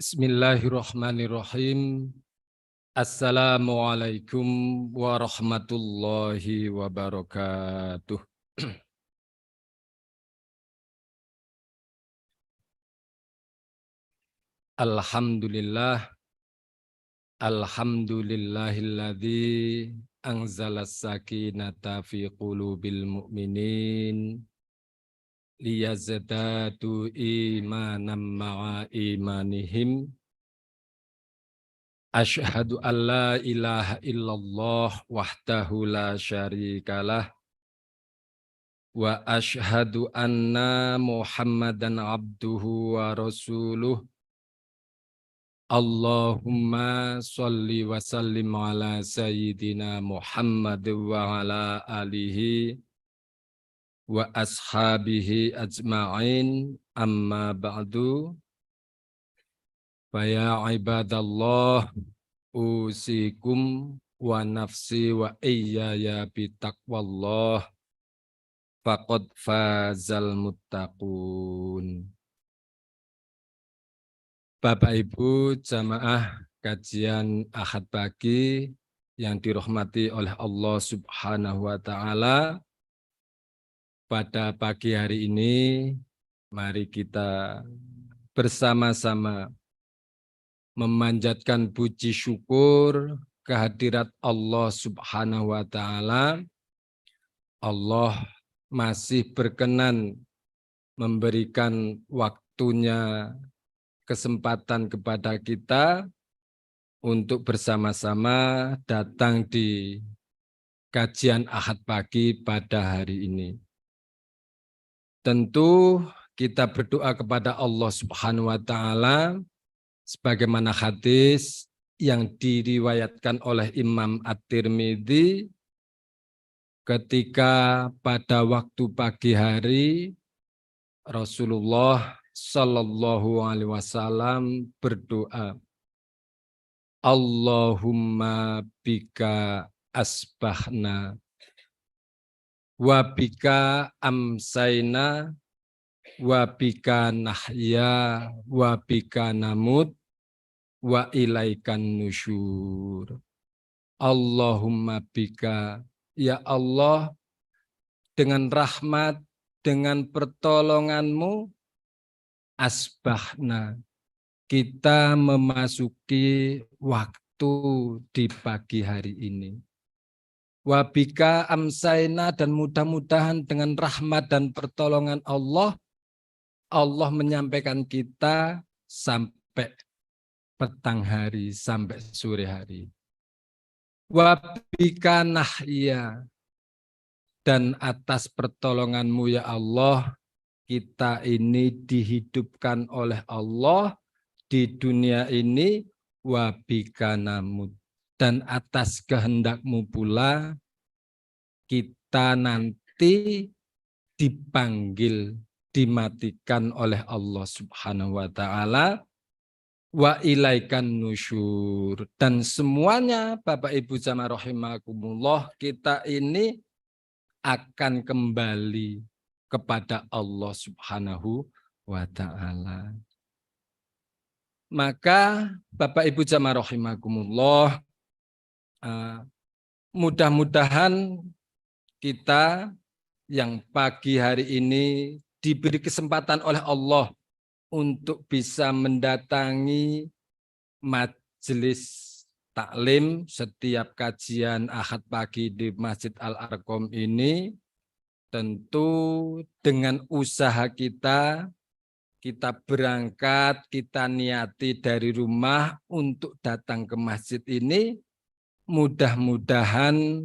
Bismillahirrahmanirrahim. Assalamualaikum warahmatullahi wabarakatuh. Alhamdulillah. Alhamdulillahilladzi anzalas sakinata fi qulubil mu'minin liyazdadu imanan ma'a imanihim. Asyhadu an la ilaha illallah wahdahu la syarikalah wa asyhadu anna Muhammadan abduhu wa rasuluh. Allahumma sholli wa sallim ala sayyidina Muhammad wa ala alihi wa ashabihi ajma'in, amma ba'du. Faya ibadallah, usikum wa nafsi wa iyyaya bitaqwallah, faqad fazal muttaqun. Bapak Ibu jamaah kajian Ahad pagi yang dirahmati oleh Allah Subhanahu wa taala, pada pagi hari ini mari kita bersama-sama memanjatkan puji syukur kehadirat Allah Subhanahu wa taala. Allah masih berkenan memberikan waktunya, kesempatan kepada kita untuk bersama-sama datang di kajian Ahad pagi pada hari ini. Tentu kita berdoa kepada Allah Subhanahu wa taala sebagaimana hadis yang diriwayatkan oleh Imam At-Tirmidzi, ketika pada waktu pagi hari Rasulullah Sallallahu Alaihi Wasallam berdoa, Allahumma bika asbahna wa bika amsayna wa bika nahya wa bika namut wa ilaikan nusyur. Allahumma bika, ya Allah, dengan rahmat, dengan pertolonganmu, asbahna, kita memasuki waktu di pagi hari ini. Wabika amsayna, dan mudah-mudahan dengan rahmat dan pertolongan Allah, Allah menyampaikan kita sampai petang hari, sampai sore hari. Wabika nahya, dan atas pertolonganmu ya Allah, kita ini dihidupkan oleh Allah di dunia ini. Wabika namut, dan atas kehendakmu pula kita nanti dipanggil, dimatikan oleh Allah Subhanahu wa taala. Wa ilaikan nusyur, dan semuanya Bapak Ibu jamaah rahimakumullah, kita ini akan kembali kepada Allah Subhanahu wa taala. Maka Bapak Ibu jamaah rahimakumullah, mudah-mudahan kita yang pagi hari ini diberi kesempatan oleh Allah untuk bisa mendatangi majelis taklim setiap kajian Ahad pagi di Masjid Al-Arqam ini. Tentu dengan usaha kita berangkat, kita niati dari rumah untuk datang ke masjid ini. Mudah-mudahan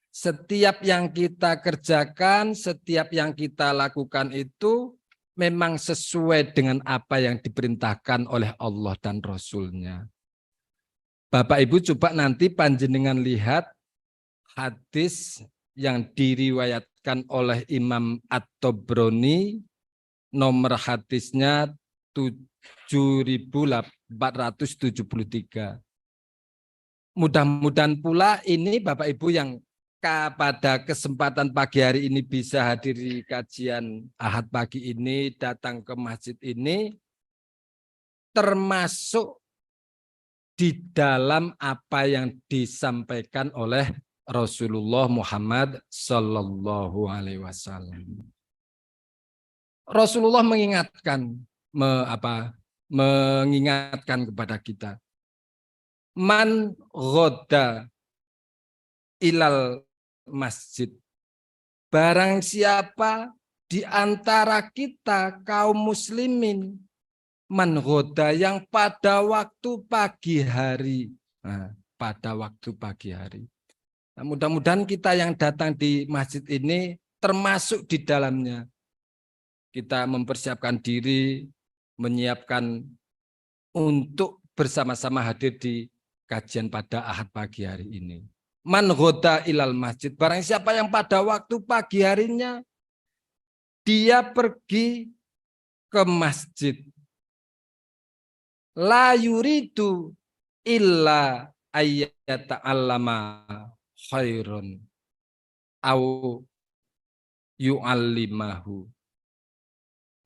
setiap yang kita kerjakan, setiap yang kita lakukan itu memang sesuai dengan apa yang diperintahkan oleh Allah dan Rasul-Nya. Bapak Ibu coba nanti panjenengan lihat hadis yang diriwayatkan oleh Imam At-Tabrani, nomor hadisnya 7473. Mudah-mudahan pula ini Bapak Ibu yang pada kesempatan pagi hari ini bisa hadiri kajian Ahad pagi ini, datang ke masjid ini, termasuk di dalam apa yang disampaikan oleh Rasulullah Muhammad Sallallahu Alaihi Wasallam. Rasulullah mengingatkan, mengingatkan kepada kita, man ghoda ilal masjid, barang siapa di antara kita kaum muslimin, man ghoda yang pada waktu pagi hari, pada waktu pagi hari. Nah, mudah-mudahan kita yang datang di masjid ini termasuk di dalamnya. Kita mempersiapkan diri, menyiapkan untuk bersama-sama hadir di kajian pada Ahad pagi hari ini. Man ghoda ilal masjid, barang siapa yang pada waktu pagi harinya dia pergi ke masjid, la yuridu illa ayyata'allama khairun au yu'allimahu.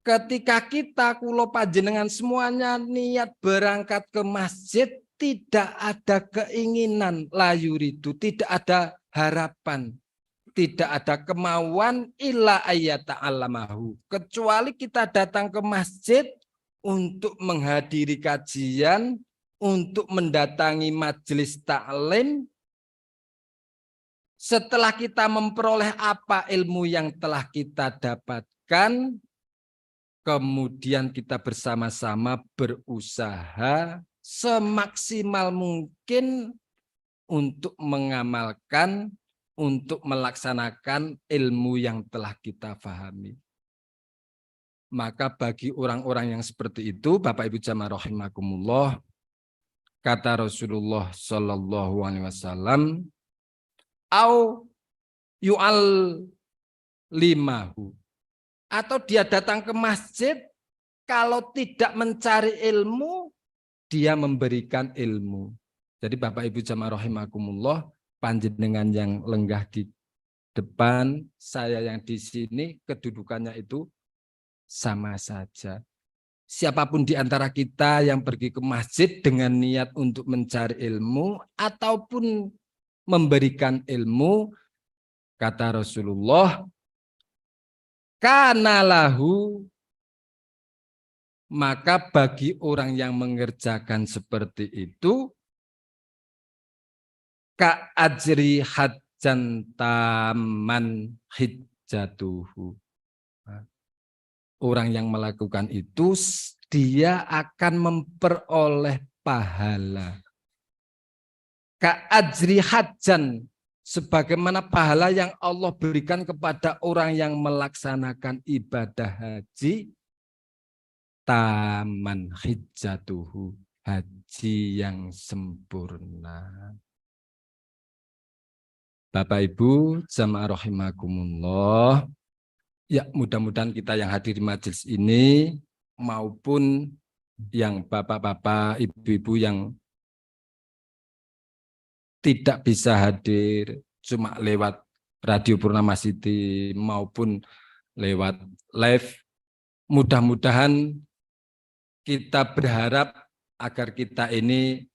Ketika kita kulo panjenengan semuanya niat berangkat ke masjid, tidak ada keinginan la yuridu, tidak ada harapan, tidak ada kemauan illa ayyata'allamahu, kecuali kita datang ke masjid untuk menghadiri kajian, untuk mendatangi majelis taklim. Setelah kita memperoleh apa ilmu yang telah kita dapatkan, kemudian kita bersama-sama berusaha semaksimal mungkin untuk mengamalkan, untuk melaksanakan ilmu yang telah kita pahami. Maka bagi orang-orang yang seperti itu, Bapak Ibu jamaah rahimakumullah, kata Rasulullah Shallallahu Alaihi Wasallam, au yu'al limahu, atau dia datang ke masjid, kalau tidak mencari ilmu, dia memberikan ilmu. Jadi Bapak Ibu jamaah rahimakumullah, panjenengan yang lenggah di depan, saya yang di sini, kedudukannya itu sama saja. Siapapun di antara kita yang pergi ke masjid dengan niat untuk mencari ilmu ataupun memberikan ilmu, kata Rasulullah, kana lahu, maka bagi orang yang mengerjakan seperti itu, ka ajri hajjan taman hijjatuhu. Orang yang melakukan itu, dia akan memperoleh pahala. Ka ajri hajjan, sebagaimana pahala yang Allah berikan kepada orang yang melaksanakan ibadah haji, taman hijjatuhu, haji yang sempurna. Bapak Ibu jamaah rahimakumullah, ya mudah-mudahan kita yang hadir di majelis ini maupun yang bapak-bapak, ibu-ibu yang tidak bisa hadir cuma lewat Radio Purnama City maupun lewat live, mudah-mudahan kita berharap agar kita ini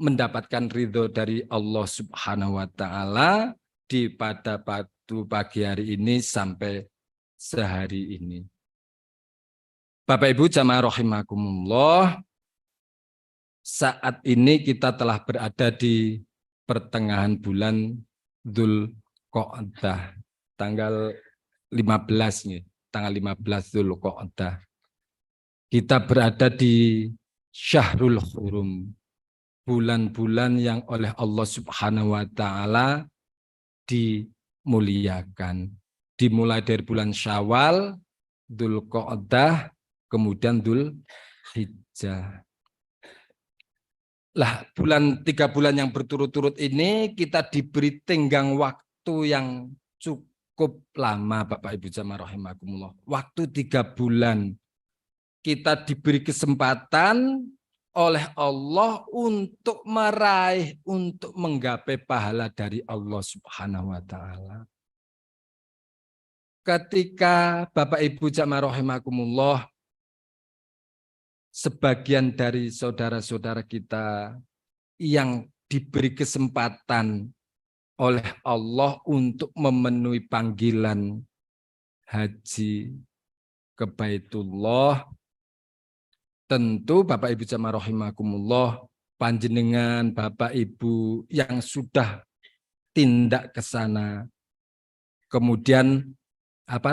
mendapatkan ridho dari Allah Subhanahu wa Ta'ala di pada pagi hari ini sampai sehari ini. Bapak Ibu jamaah rahimakumullah, saat ini kita telah berada di pertengahan bulan Dzulqa'dah, tanggal 15 nih, tanggal 15 Dzulqa'dah. Kita berada di Syahrul Hurum, bulan-bulan yang oleh Allah Subhanahu wa Ta'ala dimuliakan. Dimulai dari bulan Syawal, Dzulqa'dah, kemudian Dzulhijjah. Lah, 3 bulan yang berturut-turut ini kita diberi tenggang waktu yang cukup lama, Bapak Ibu jamaah rahimakumullah. Waktu 3 bulan kita diberi kesempatan oleh Allah untuk meraih, untuk menggapai pahala dari Allah Subhanahu wa Ta'ala. Ketika Bapak Ibu jamaah rahimakumullah sebagian dari saudara-saudara kita yang diberi kesempatan oleh Allah untuk memenuhi panggilan haji ke Baitullah. Tentu Bapak Ibu jamaah rahimakumullah, panjenengan Bapak Ibu yang sudah tindak ke sana, kemudian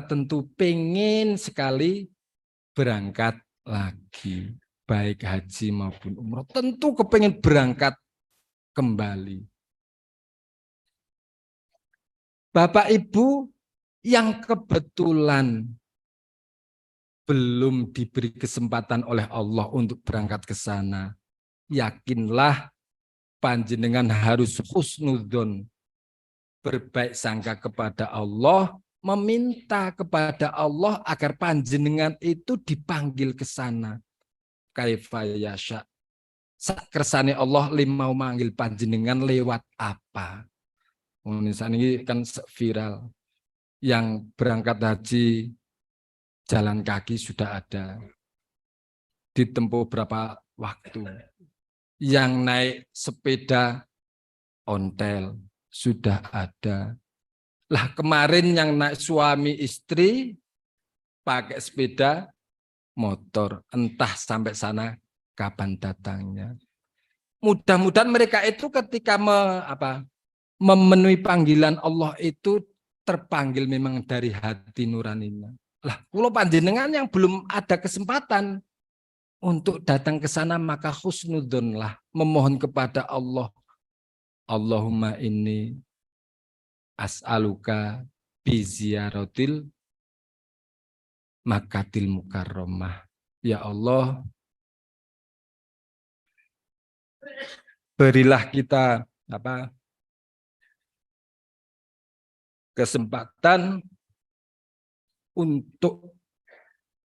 tentu pengen sekali berangkat lagi, baik haji maupun umroh, tentu kepengen berangkat kembali. Bapak Ibu yang kebetulan belum diberi kesempatan oleh Allah untuk berangkat ke sana, yakinlah panjenengan harus husnudzon, berbaik sangka kepada Allah, meminta kepada Allah agar panjenengan itu dipanggil ke sana. Kaifa yasha. Kersane Allah limau manggil panjenengan lewat apa? Ini kan viral. Yang berangkat haji jalan kaki sudah ada. Ditempuh berapa waktu. Yang naik sepeda ontel sudah ada. Lah kemarin yang naik suami istri pakai sepeda motor, entah sampai sana kapan datangnya. Mudah-mudahan mereka itu ketika memenuhi panggilan Allah itu terpanggil memang dari hati nuraninya. Lah, kalau panjenengan yang belum ada kesempatan untuk datang ke sana, maka husnudzonlah, memohon kepada Allah. Allahumma inni as'aluka biziaratil Makkatil Mukarramah. Ya Allah, berilah kita kesempatan untuk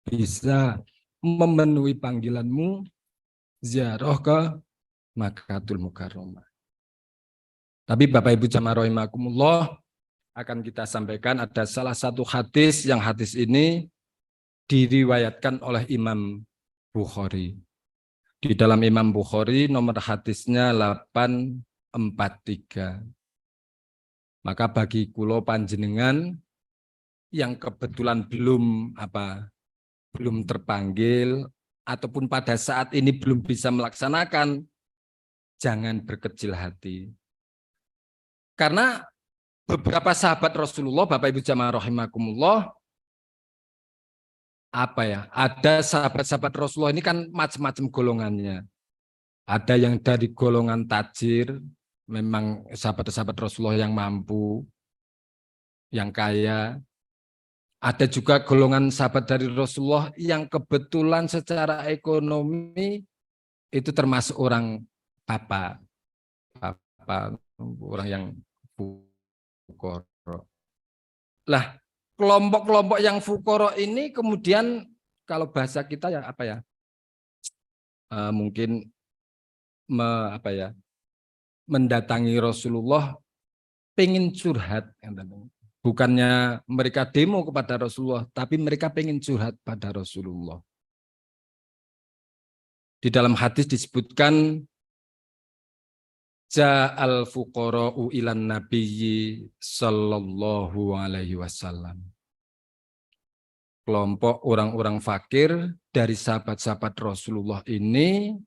bisa memenuhi panggilan-Mu ziarah ke Makkatul Mukarramah. Tapi Bapak Ibu jamaah rahimakumullah, akan kita sampaikan ada salah satu hadis yang hadis ini diriwayatkan oleh Imam Bukhari. Di dalam Imam Bukhari nomor hadisnya 843. Maka bagi kulo panjenengan yang kebetulan belum terpanggil ataupun pada saat ini belum bisa melaksanakan, jangan berkecil hati. Karena beberapa sahabat Rasulullah, Bapak Ibu jamaah rahimakumullah, ada sahabat-sahabat Rasulullah ini kan macam-macam golongannya. Ada yang dari golongan tajir, memang sahabat-sahabat Rasulullah yang mampu, yang kaya. Ada juga golongan sahabat dari Rasulullah yang kebetulan secara ekonomi itu termasuk orang orang yang fukoro. Lah, kelompok-kelompok yang fukoro ini kemudian kalau bahasa kita mungkin mendatangi Rasulullah pengen curhat. Bukannya mereka demo kepada Rasulullah, tapi mereka pengen curhat pada Rasulullah. Di dalam hadis disebutkan Ja'al fuqara'u ilan nabiyyi sallallahu alaihi wasallam. Kelompok orang-orang fakir dari sahabat-sahabat Rasulullah ini,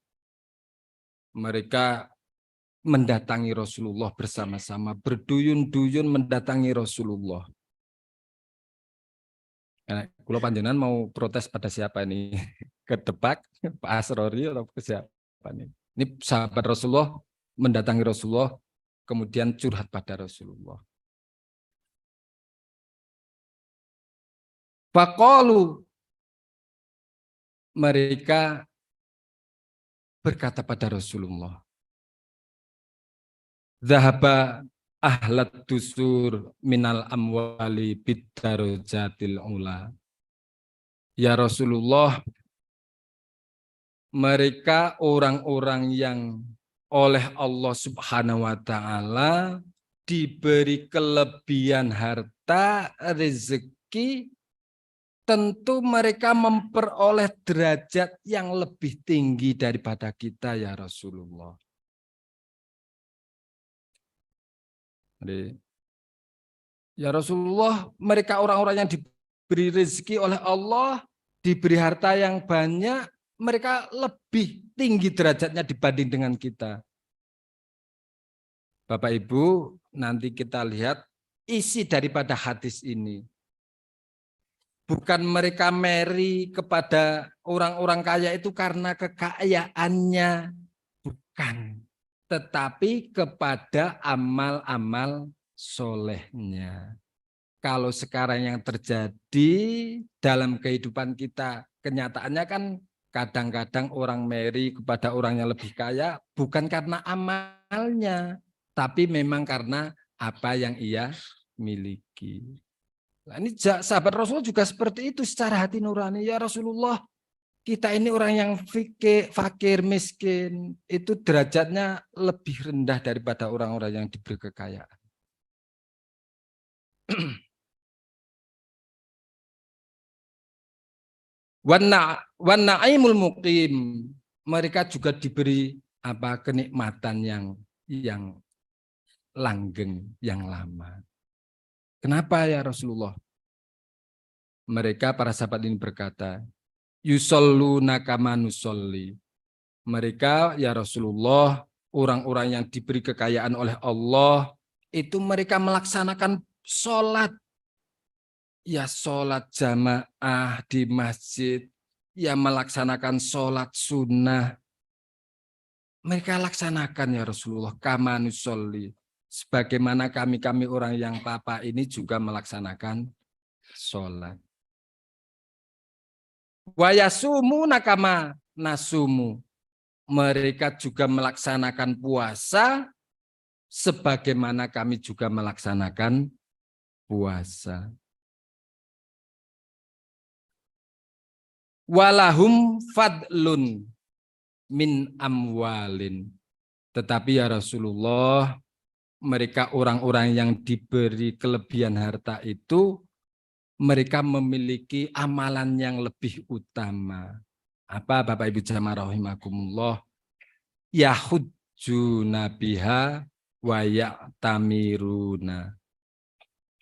mereka mendatangi Rasulullah bersama-sama, berduyun-duyun mendatangi Rasulullah. Kalau panjenengan mau protes pada siapa ini? Ketebak Pak Asrori atau ke siapa ini? Ini sahabat Rasulullah mendatangi Rasulullah, kemudian curhat pada Rasulullah. Faqalu, mereka berkata pada Rasulullah, Zahaba ahlat dusur minal amwali biddarojatil ula. Ya Rasulullah, mereka orang-orang yang oleh Allah Subhanahu wa ta'ala diberi kelebihan harta, rezeki tentu mereka memperoleh derajat yang lebih tinggi daripada kita ya Rasulullah. Jadi, ya Rasulullah, mereka orang-orang yang diberi rezeki oleh Allah, diberi harta yang banyak, mereka lebih tinggi derajatnya dibanding dengan kita. Bapak Ibu, nanti kita lihat isi daripada hadis ini. Bukan mereka meri kepada orang-orang kaya itu karena kekayaannya, bukan. Tetapi kepada amal-amal solehnya. Kalau sekarang yang terjadi dalam kehidupan kita, kenyataannya kan kadang-kadang orang meri kepada orang yang lebih kaya bukan karena amalnya, tapi memang karena apa yang ia miliki. Nah, ini sahabat Rasulullah juga seperti itu secara hati nurani. Ya Rasulullah, kita ini orang yang fakir, miskin, itu derajatnya lebih rendah daripada orang-orang yang diberi kekayaan. Wanna'imul muqim, mereka juga diberi kenikmatan yang langgeng, yang lama. Kenapa ya Rasulullah? Mereka para sahabat ini berkata, yusalluna kama nusolli. Mereka ya Rasulullah, orang-orang yang diberi kekayaan oleh Allah, itu mereka melaksanakan sholat. Ya sholat jamaah di masjid, ya melaksanakan sholat sunnah. Mereka laksanakan ya Rasulullah, kama nusolli. Sebagaimana kami orang yang papa ini juga melaksanakan sholat. Wa yasumuna kama nasumu. Mereka juga melaksanakan puasa sebagaimana kami juga melaksanakan puasa. Walahum fadlun min amwalin. Tetapi ya Rasulullah, mereka orang-orang yang diberi kelebihan harta itu, mereka memiliki amalan yang lebih utama. Apa Bapak Ibu jamaah rahimakumullah? Yahujjuna biha wa ya'tamiruna.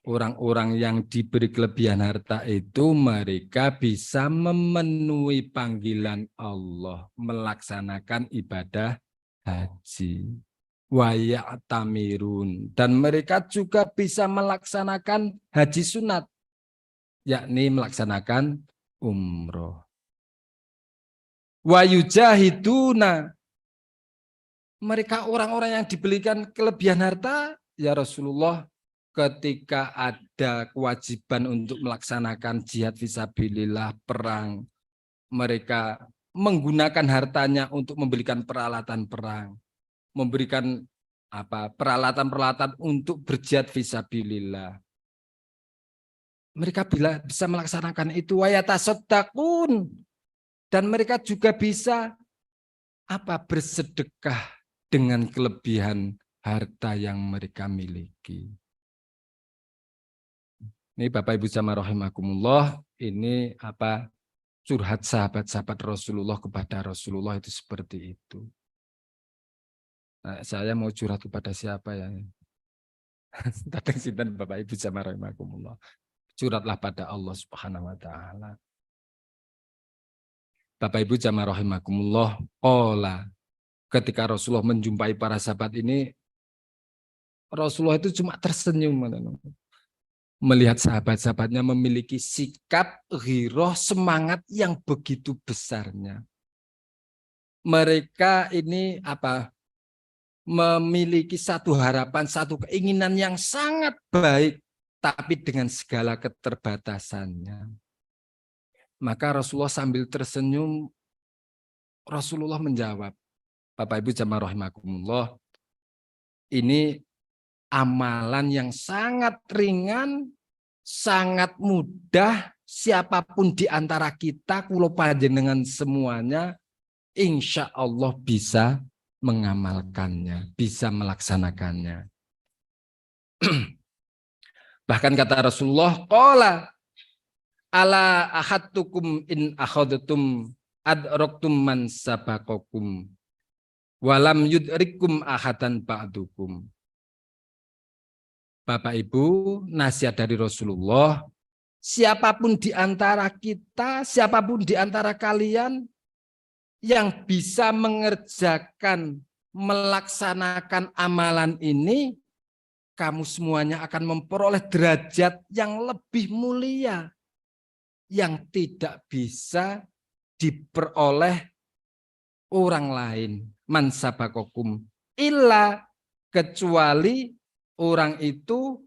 Orang-orang yang diberi kelebihan harta itu mereka bisa memenuhi panggilan Allah, melaksanakan ibadah haji. Wa ya'tamirun, dan mereka juga bisa melaksanakan haji sunat, yakni melaksanakan umroh. Wa yujahiduna, mereka orang-orang yang diberikan kelebihan harta ya Rasulullah, ketika ada kewajiban untuk melaksanakan jihad fisabilillah, perang, mereka menggunakan hartanya untuk membelikan peralatan perang, memberikan peralatan-peralatan untuk berjihad fisabilillah. Mereka bisa melaksanakan itu, wayatasaddaqun, dan mereka juga bisa bersedekah dengan kelebihan harta yang mereka miliki. Ini Bapak Ibu jamaah rahimakumullah, ini curhat sahabat-sahabat Rasulullah kepada Rasulullah itu seperti itu. Nah, saya mau curhat kepada siapa ya? Datang sinten Bapak Ibu jamaah rahimakumullah. Curhatlah pada Allah Subhanahu wa taala. Bapak Ibu jamaah rahimakumullah, ketika Rasulullah menjumpai para sahabat ini, Rasulullah itu cuma tersenyum melihat sahabat-sahabatnya memiliki sikap ghirah, semangat yang begitu besarnya. Mereka ini memiliki satu harapan, satu keinginan yang sangat baik, tapi dengan segala keterbatasannya. Maka Rasulullah sambil tersenyum, Rasulullah menjawab, Bapak Ibu jamaah rahimakumullah, ini amalan yang sangat ringan, sangat mudah, siapapun di antara kita, kulo panjenengan semuanya, insya Allah bisa mengamalkannya, bisa melaksanakannya. Bahkan kata Rasulullah, qala ala ahadtukum in akhadtum adraktum man sabaqakum walam yudrikum ahadan ba'dukum. Bapak Ibu, nasihat dari Rasulullah, siapapun di antara kita, siapapun di antara kalian yang bisa mengerjakan, melaksanakan amalan ini, kamu semuanya akan memperoleh derajat yang lebih mulia, yang tidak bisa diperoleh orang lain. Man sabakokum illa, kecuali orang itu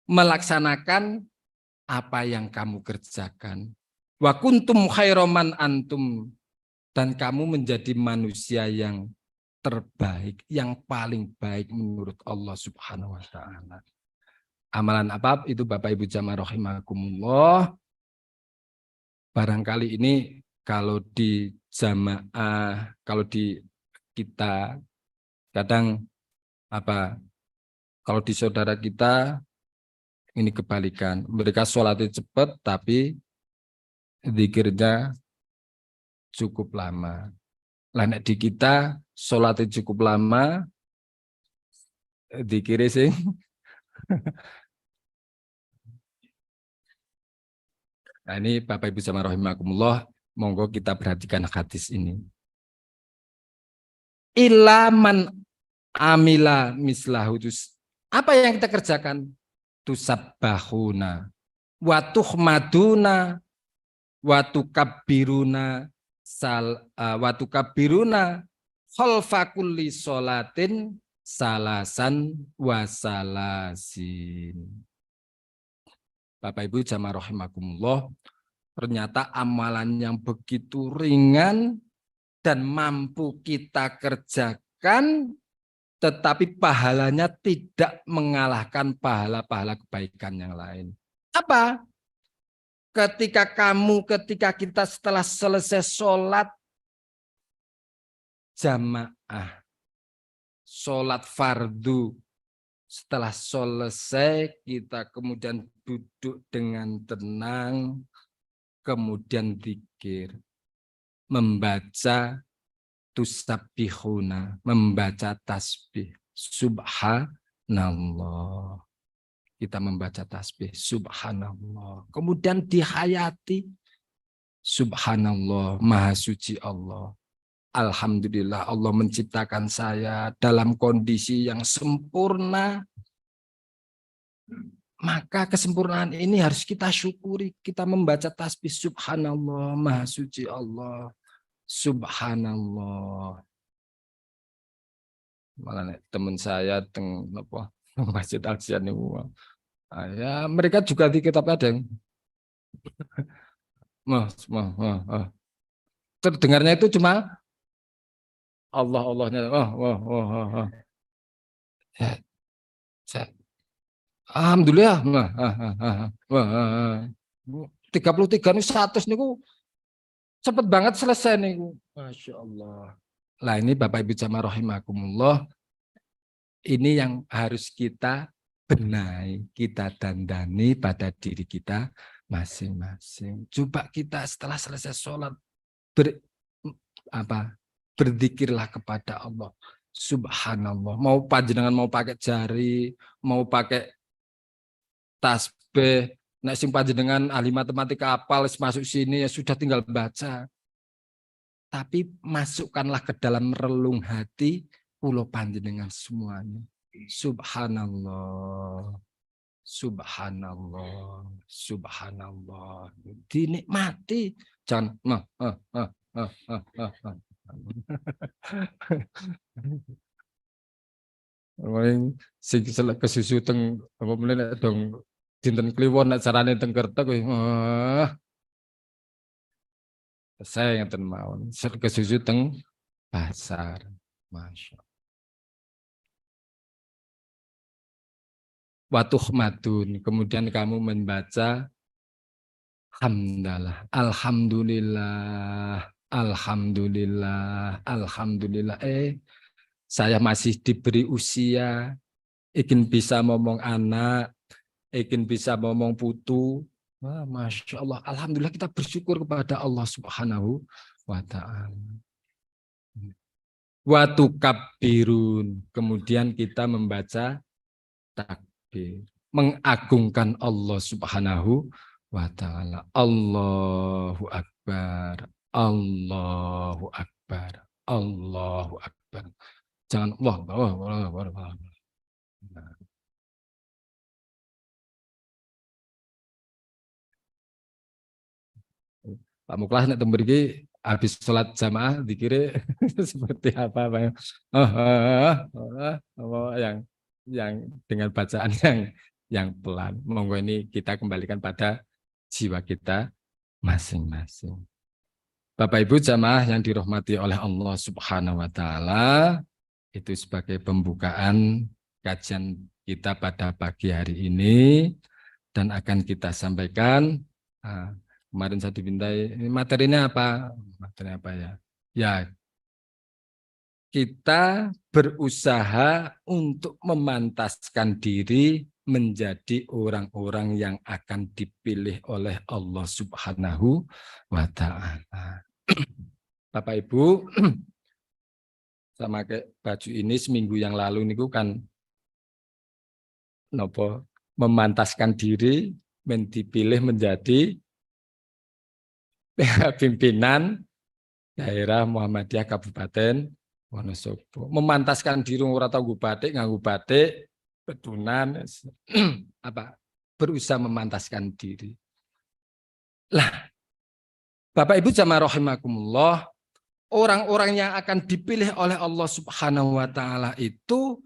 melaksanakan apa yang kamu kerjakan. Wa kuntum khairoman antum, dan kamu menjadi manusia yang terbaik, yang paling baik menurut Allah Subhanahu wa taala. Amalan apa itu Bapak Ibu jamaah rahimakumullah? Barangkali ini kalau di jamaah, kalau di kita kadang kalau di saudara kita ini kebalikan. Mereka sholatnya cepat tapi zikirnya cukup lama. Lah di kita sholatnya cukup lama, zikirnya sih. Nah ini Bapak Ibu jamaah rahimakumullah, monggo kita perhatikan hadis ini. Ilaman amila mislahu, apa yang kita kerjakan? Tusabbahuna wa tuhmaduna wa tukabbiruna wa tukabbiruna khalfa kulli sholatin salasan wa salasin. Bapak Ibu jamaah rahimakumullah, ternyata amalan yang begitu ringan dan mampu kita kerjakan, tetapi pahalanya tidak mengalahkan pahala-pahala kebaikan yang lain. Apa? Ketika kita setelah selesai sholat jamaah, sholat fardu, setelah selesai kita kemudian duduk dengan tenang, kemudian zikir, membaca tusabbihuna, membaca tasbih subhanallah. Kita membaca tasbih subhanallah, kemudian dihayati subhanallah, maha suci Allah. Alhamdulillah Allah menciptakan saya dalam kondisi yang sempurna. Maka kesempurnaan ini harus kita syukuri. Kita membaca tasbih subhanallah, maha suci Allah. Subhanallah. Malah teman saya teng apa Masjid Al-Jian ini. Ya, mereka juga di kitab ada yang terdengarnya itu cuma Allahnya. Alhamdulillah. 33 ini 100 niku cepet banget selesai niku. Masya Allah. Lah ini Bapak Ibu jamaah rahimakumullah, ini yang harus kita benahi, kita dandani pada diri kita masing-masing. Coba kita setelah selesai sholat berzikirlah kepada Allah. Subhanallah. Mau panjenengan mau pakai jari, mau pakai tasbih, nek sing panjenengan ahli matematika apal masuk sini ya sudah tinggal baca. Tapi masukkanlah ke dalam relung hati kula panjenengan semuanya. Subhanallah. Subhanallah. Subhanallah. Dinikmati. Jangan sing kesusu teng apa meneh dong dinten kliwon nek carane teng Kertek saya ngeten mawon kesusu teng pasar. Masya Allah. Watuh madun, kemudian kamu membaca hamdalah, alhamdulillah, alhamdulillah, alhamdulillah. Saya masih diberi usia, ingin bisa ngomong anak, ingin bisa ngomong putu, Wah, Masya Allah. Alhamdulillah kita bersyukur kepada Allah Subhanahu wa Ta'ala. Watu kabirun. Kemudian kita membaca takbir. Mengagungkan Allah Subhanahu wa Ta'ala. Allahu Akbar. Allahu Akbar. Allahu Akbar. Jangan Allah. Pak Muklas nek tembriki habis sholat jamaah dikira seperti apa Pak? Yang dengan bacaan yang pelan. Monggo ini kita kembalikan pada jiwa kita masing-masing. Bapak Ibu jamaah yang dirahmati oleh Allah Subhanahu wa Ta'ala, itu sebagai pembukaan kajian kita pada pagi hari ini, dan akan kita sampaikan. Kemarin saya dimintai, materinya apa? Materi apa ya? Ya, kita berusaha untuk memantaskan diri menjadi orang-orang yang akan dipilih oleh Allah Subhanahu wa Ta'ala. Bapak Ibu, saya pakai baju ini seminggu yang lalu niku kan nopo memantaskan diri dipilih menjadi pimpinan daerah Muhammadiyah Kabupaten Wonosobo. Memantaskan diri ora tau batik, nganggo batik, betunan apa berusaha memantaskan diri. Lah, Bapak Ibu jamaah rahimakumullah, orang-orang yang akan dipilih oleh Allah Subhanahu wa Ta'ala itu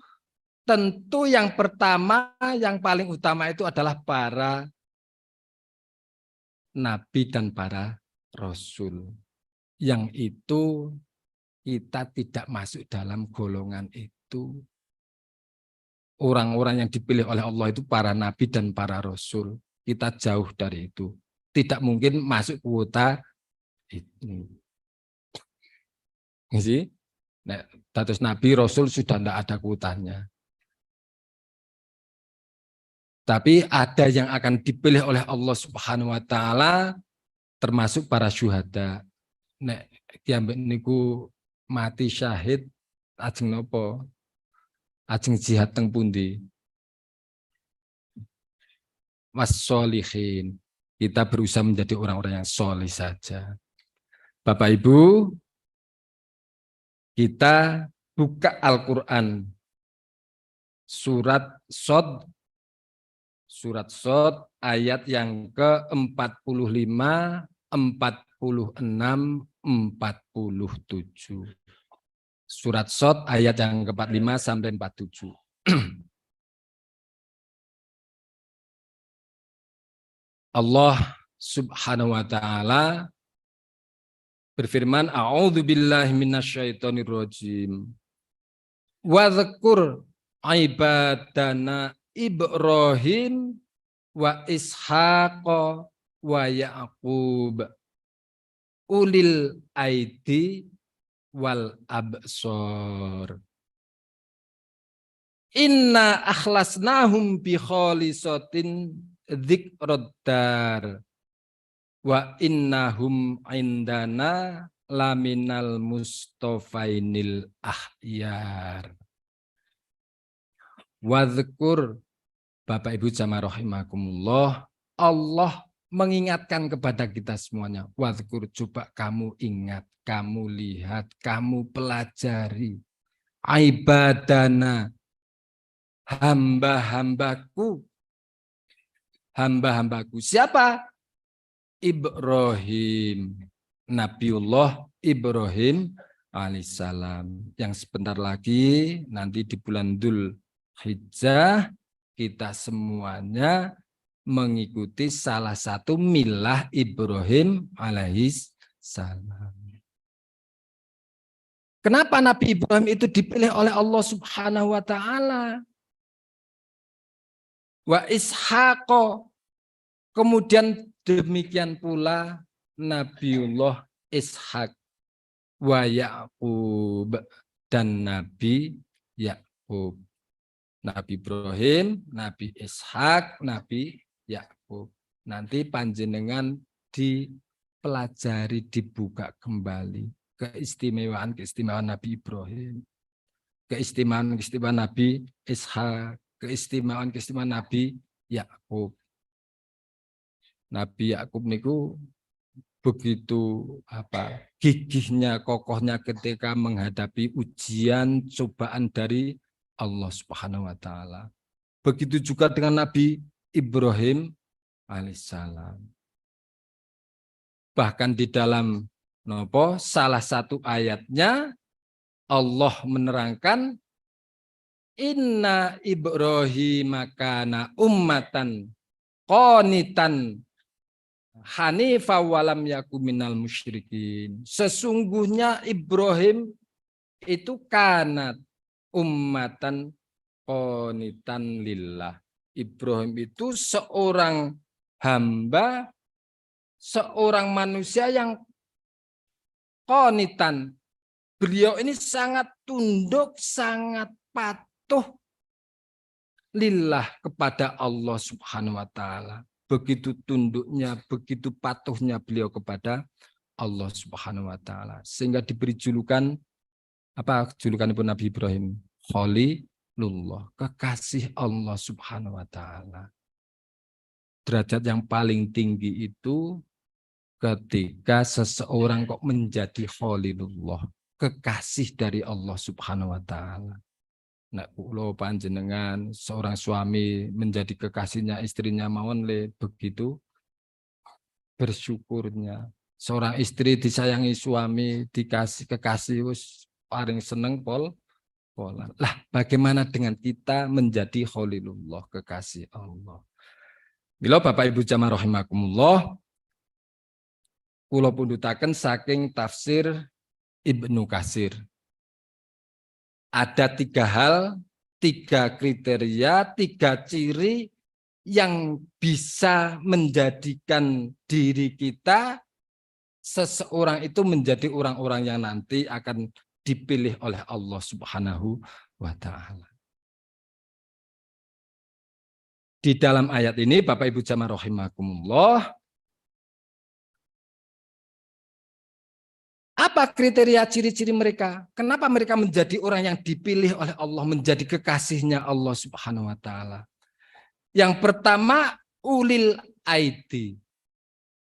tentu yang pertama, yang paling utama itu adalah para nabi dan para rasul. Yang itu kita tidak masuk dalam golongan itu. Orang-orang yang dipilih oleh Allah itu para nabi dan para rasul. Kita jauh dari itu. Tidak mungkin masuk kuota itu. Nah, status nabi rasul sudah tidak ada kuotanya. Tapi ada yang akan dipilih oleh Allah Subhanahu wa Ta'ala, termasuk para syuhada. Nek kiambek niku mati syahid ajeng nopo? Ajeng jihad teng pundi? Was-sholihin. Kita berusaha menjadi orang-orang yang solih saja. Bapak Ibu, kita buka Al-Quran. Surat Shad ayat yang ke-45, 46, 47. Surat Shad ayat yang ke-45 sampai 47. Allah Subhanahu wa Ta'ala berfirman, A'udzubillahi minasyaitonirrajim. Wa dzkur ibadana Ibrahim wa Ishaq wa Ya'qub ulil aidi wal absor. Inna akhlasnahum bi khalisatin dzikrad wa innahum indana laminal mustofainil ahyar. Wadhkur, Bapak Ibu jamaah rahimakumullah, Allah mengingatkan kepada kita semuanya. Wadhkur, coba kamu ingat, kamu lihat, kamu pelajari. Ibadana, hamba-hambaku. Hamba-hambaku. Siapa? Ibrahim. Nabiullah Ibrahim alaihissalam. Yang sebentar lagi, nanti di bulan Dzul Hijjah, kita semuanya mengikuti salah satu milah Ibrahim alaihissalam. Kenapa Nabi Ibrahim itu dipilih oleh Allah Subhanahu wa Ta'ala? Wa Ishaq. Kemudian demikian pula Nabiullah Ishaq wa Ya'qub dan Nabi Ya'qub. Nabi Ibrahim, Nabi Ishaq, Nabi Ya'qub. Nanti panjenengan dipelajari, dibuka kembali keistimewaan Nabi Ibrahim, keistimewaan Nabi Ishak, keistimewaan Nabi Yakub. Nabi Yakub niku begitu gigihnya, kokohnya ketika menghadapi ujian, cobaan dari Allah Subhanahu wa taala. Begitu juga dengan Nabi Ibrahim alaihissalam. Bahkan di dalam salah satu ayatnya Allah menerangkan inna Ibrahim kana ummatan qanitan hanifa walam yaku minal musyrikin. Sesungguhnya Ibrahim itu kanat ummatan qanitan lillah. Ibrahim itu seorang hamba, seorang manusia yang qanitan. Beliau ini sangat tunduk, sangat patuh lillah kepada Allah Subhanahu wa taala. Begitu tunduknya, begitu patuhnya beliau kepada Allah Subhanahu wa taala, sehingga diberi julukan julukan ibu Nabi Ibrahim? Khalilullah, kekasih Allah Subhanahu wa taala. Derajat yang paling tinggi itu ketika seseorang kok menjadi Khalilullah, kekasih dari Allah Subhanahu wa taala. Nek kula panjenengan seorang suami menjadi kekasihnya istrinya mawon le, begitu bersyukurnya. Seorang istri disayangi suami, dikasih kekasih wis paling seneng pola. Lah bagaimana dengan kita menjadi Khalilullah, kekasih Allah? Mila Bapak Ibu jamaah rahimakumullah, kula pundhutaken saking tafsir Ibnu Katsir. Ada 3 hal, 3 kriteria, 3 ciri yang bisa menjadikan diri kita, seseorang itu menjadi orang-orang yang nanti akan dipilih oleh Allah Subhanahu wa taala. Di dalam ayat ini Bapak Ibu jamaah rahimakumullah, apa kriteria ciri-ciri mereka? Kenapa mereka menjadi orang yang dipilih oleh Allah, menjadi kekasihnya Allah Subhanahu wa taala? Yang pertama, ulil aidi.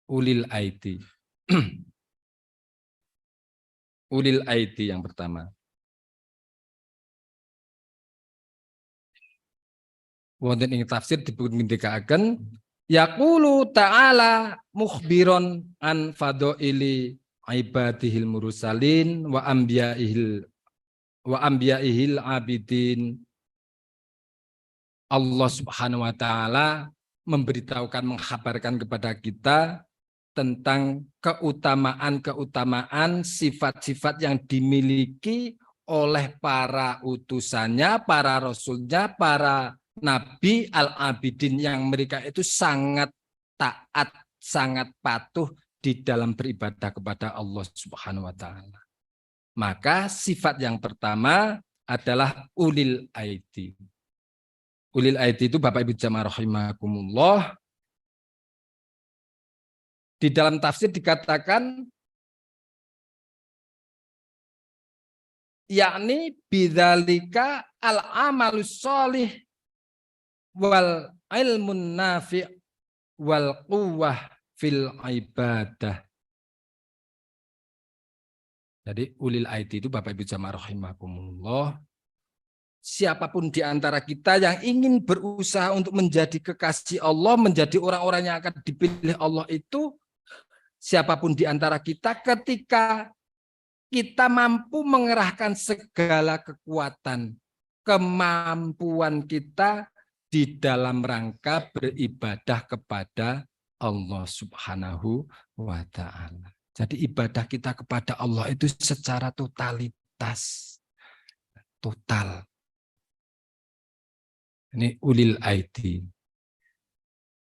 Ulil aidi. Ulil aidi yang pertama. Wonten ing tafsir dipundhikaken yaqulu ta'ala mukhbiron an fadaili ibadihil mursalin wa ambiyaihil abidin. Allah Subhanahu wa taala memberitahukan, menghabarkan kepada kita tentang keutamaan-keutamaan, sifat-sifat yang dimiliki oleh para utusannya, para rasulnya, para nabi al-abidin, yang mereka itu sangat taat, sangat patuh di dalam beribadah kepada Allah Subhanahu wa taala. Maka sifat yang pertama adalah ulil aidi. Ulil aidi itu Bapak Ibu jamaah rahimakumullah, di dalam tafsir dikatakan yakni bidzalika al-amalus sholih wal ilmun nafi' wal quwwah fil ibadah. Jadi ulil aidi itu Bapak Ibu jamaah rahimakumullah, siapapun di antara kita yang ingin berusaha untuk menjadi kekasih Allah, menjadi orang-orang yang akan dipilih Allah itu, siapapun di antara kita, ketika kita mampu mengerahkan segala kekuatan, kemampuan kita di dalam rangka beribadah kepada Allah Subhanahu wa taala. Jadi ibadah kita kepada Allah itu secara totalitas, total. Ini ulil aidi.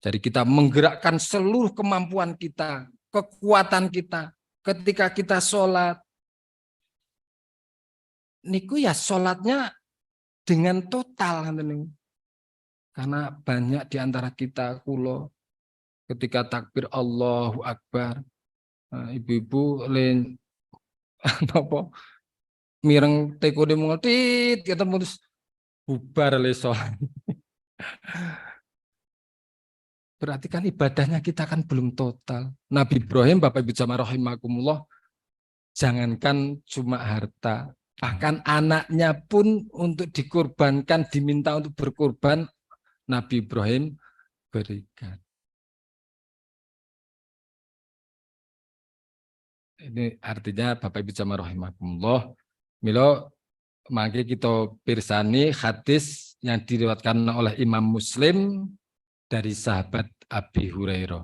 Jadi kita menggerakkan seluruh kemampuan kita, kekuatan kita. Ketika kita sholat, niku ya sholatnya dengan total. Karena banyak di antara kita, kulo ketika takbir Allahu Akbar, ibu-ibu len apa mireng tekone mengetit ketemu terus bubar le sholat. Berarti kan ibadahnya kita kan belum total. Nabi Ibrahim, Bapak Ibu jamaah rahimakumullah, jangankan cuma harta, bahkan anaknya pun untuk dikorbankan, diminta untuk berkorban, Nabi Ibrahim berikan. Ini artinya Bapak Ibu jamaah rahimakumullah, milo mangke kita pirsani hadis yang diriwayatkan oleh Imam Muslim dari sahabat Abi Hurairah.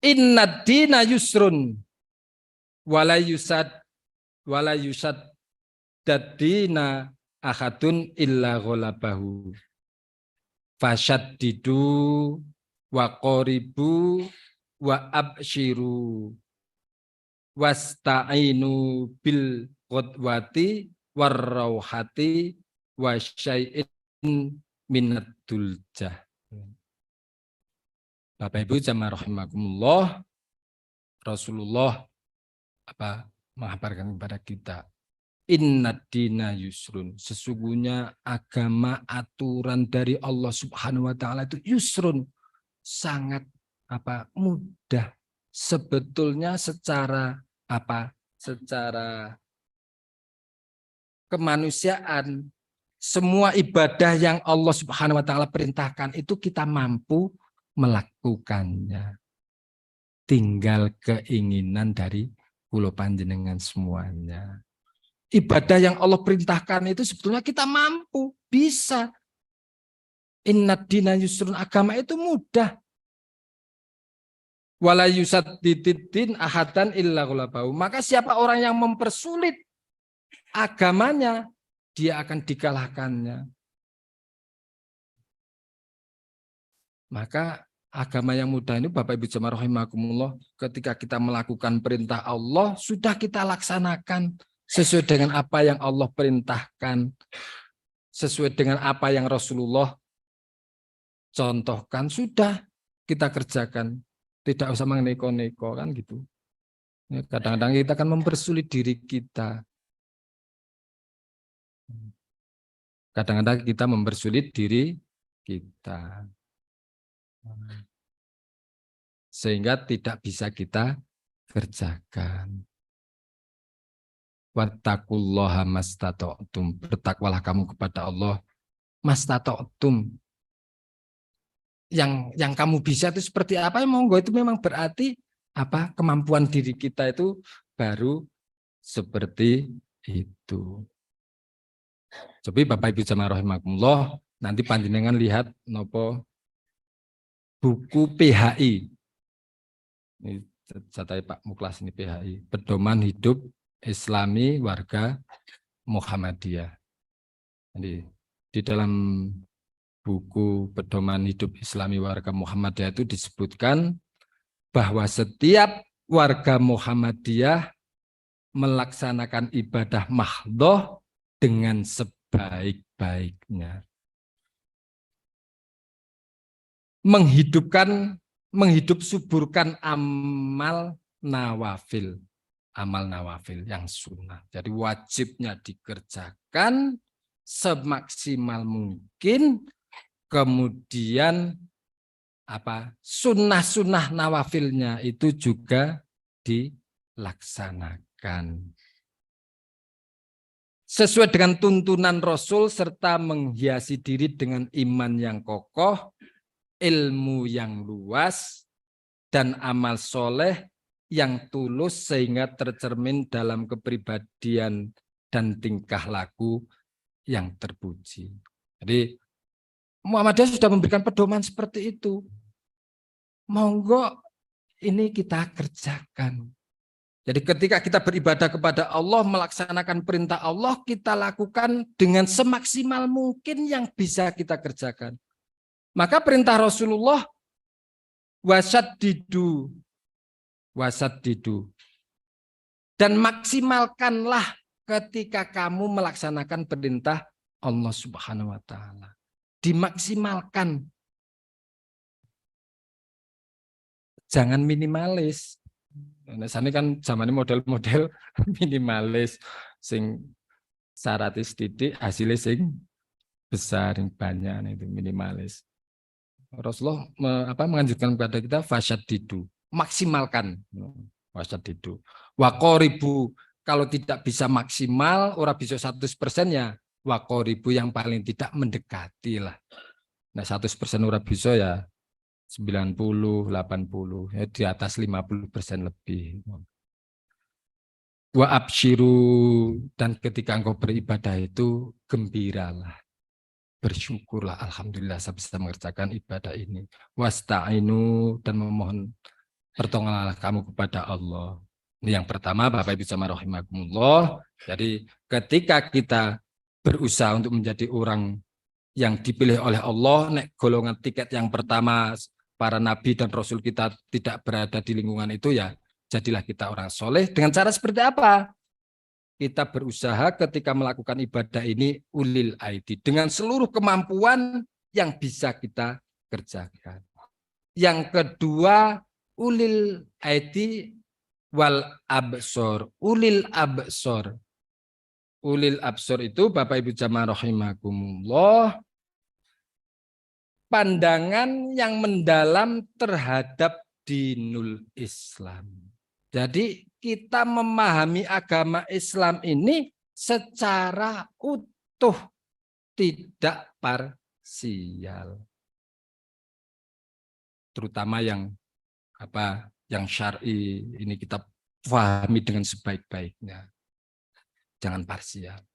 Inna dina yusrun wala yusad dadina ahadun illa ghalabahu fasyaddidu wa qoribu wa abshiru wasta'inu bil qudwati warrauhati wa syai'in minad duljah. Bapak Ibu jamaah rahimakumullah, Rasulullah mengabarkan kepada kita, inna dina yusrun, sesungguhnya agama aturan dari Allah Subhanahu wa taala itu yusrun, sangat mudah. Sebetulnya secara secara kemanusiaan, semua ibadah yang Allah Subhanahu wa taala perintahkan itu kita mampu melakukannya. Tinggal keinginan dari kula panjenengan semuanya. Ibadah yang Allah perintahkan itu sebetulnya kita mampu, bisa. Inna dina yusrun, agama itu mudah. Wala yusaddidin ahadan illa ghalabahu. Maka siapa orang yang mempersulit agamanya, dia akan dikalahkannya. Maka agama yang mudah ini Bapak Ibu jamaah rahimakumullah, ketika kita melakukan perintah Allah, sudah kita laksanakan sesuai dengan apa yang Allah perintahkan, sesuai dengan apa yang Rasulullah contohkan, sudah kita kerjakan. Tidak usah meneko-neko kan gitu. Kadang-kadang kita akan mempersulit diri kita. Kadang-kadang kita mempersulit diri kita. Sehingga tidak bisa kita kerjakan. Wattaqullaha mastata'tum. Bertakwalah kamu kepada Allah mastata'tum. Yang kamu bisa itu seperti apa? Monggo, itu memang berarti kemampuan diri kita itu baru seperti itu. Coba Bapak Ibu jamaah rahimakumullah, nanti panjenengan lihat nopo buku PHI. Ini catai Pak Muklas, ini PHI, Pedoman Hidup Islami Warga Muhammadiyah. Jadi di dalam buku Pedoman Hidup Islami Warga Muhammadiyah itu disebutkan bahwa setiap warga Muhammadiyah melaksanakan ibadah mahdhah dengan sebaik-baiknya. Menghidup suburkan amal nawafil yang sunnah. Jadi wajibnya dikerjakan semaksimal mungkin, kemudian sunnah-sunnah nawafilnya itu juga dilaksanakan sesuai dengan tuntunan Rasul, serta menghiasi diri dengan iman yang kokoh, ilmu yang luas, dan amal soleh yang tulus sehingga tercermin dalam kepribadian dan tingkah laku yang terpuji. Jadi Muhammadiyah sudah memberikan pedoman seperti itu. Monggo ini kita kerjakan. Jadi ketika kita beribadah kepada Allah, melaksanakan perintah Allah, kita lakukan dengan semaksimal mungkin yang bisa kita kerjakan. Maka perintah Rasulullah, wasaddidu. Dan maksimalkanlah ketika kamu melaksanakan perintah Allah Subhanahu wa taala. Dimaksimalkan. jangan minimalis. Nah, sana kan zamannya model-model minimalis, sing syaratnya sedikit, hasilnya sing besar, yang banyak, itu minimalis. Rasulullah menganjurkan kepada kita fasyadidu, maksimalkan. Fasyadidu. Waqoribu, kalau tidak bisa maksimal, orang bisa 100% ya, waqoribu yang paling tidak mendekati lah. Nah 100% orang bisa ya 90, 80, ya di atas 50% lebih. Wa absyiru, dan ketika engkau beribadah itu gembiralah, bersyukurlah, alhamdulillah saya bisa mengerjakan ibadah ini. Wasta'inu, dan memohon pertolonganlah kamu kepada Allah. Ini yang pertama, Bapak Ibu jamaah rahimakumullah. Jadi ketika kita berusaha untuk menjadi orang yang dipilih oleh Allah, nek golongan tiket yang pertama para nabi dan rasul kita tidak berada di lingkungan itu, ya jadilah kita orang soleh. Dengan cara seperti apa? Kita berusaha ketika melakukan ibadah ini ulil aidi, dengan seluruh kemampuan yang bisa kita kerjakan. Yang kedua, ulil aidi wal absor. Ulil absor. Ulil absor itu Bapak Ibu jamaah rahimakumullah, pandangan yang mendalam terhadap dinul Islam. Jadi kita memahami agama Islam ini secara utuh, tidak parsial. Terutama yang syar'i ini kita pahami dengan sebaik-baiknya. Jangan parsial.